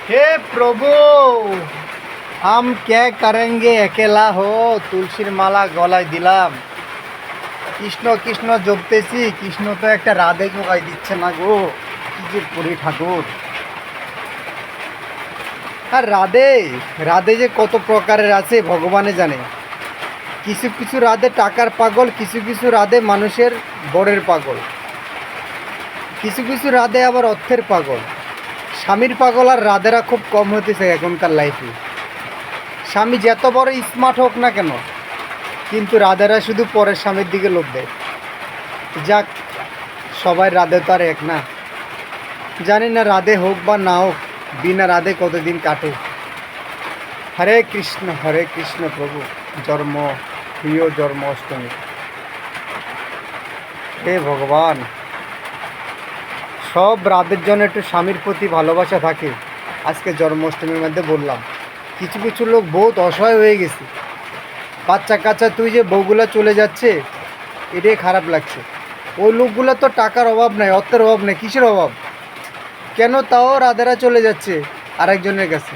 हे प्रभु, हम क्या करेंगे अकेला हो। তুলসীর মালা গলায় দিলাম, কৃষ্ণ কৃষ্ণ জপতেছি, কৃষ্ণ তো একটা রাধে জোগাই দিচ্ছে না গো। কি যে করি ঠাকুর। আর রাধে রাধে যে কত প্রকারের আছে ভগবানে জানে। কিছু কিছু রাধে টাকার পাগল, কিছু কিছু রাধে মানুষের বরের পাগল, কিছু কিছু রাধে আবার অর্থের পাগল। স্বামীর পাগল আর রাধেরা খুব কম হতেছে এখনকার লাইফে। স্বামী যত বড় স্মার্ট হোক না কেন, কিন্তু রাধেরা শুধু পরের স্বামীর দিকে লোভ দেয়। যাক, সবাই রাধে তো আর এক না। জানি না রাধে হোক বা না হোক, বিনা রাধে কতদিন কাটে। হরে কৃষ্ণ প্রভু। জন্ম প্রিয় জন্ম অষ্টমী। হে ভগবান, সব রাধের জন্য একটু স্বামীর প্রতি ভালোবাসা থাকে। আজকে জন্মাষ্টমীর মধ্যে বললাম, কিছু কিছু লোক বহুত অসহায় হয়ে গেছে। বাচ্চা কাচ্চা তুই যে বউগুলা চলে যাচ্ছে, এটাই খারাপ লাগছে। ওই লোকগুলো তো টাকার অভাব নাই, অর্থের অভাব নেই, কিসের অভাব? কেন তাও রাধেরা চলে যাচ্ছে আরেকজনের কাছে?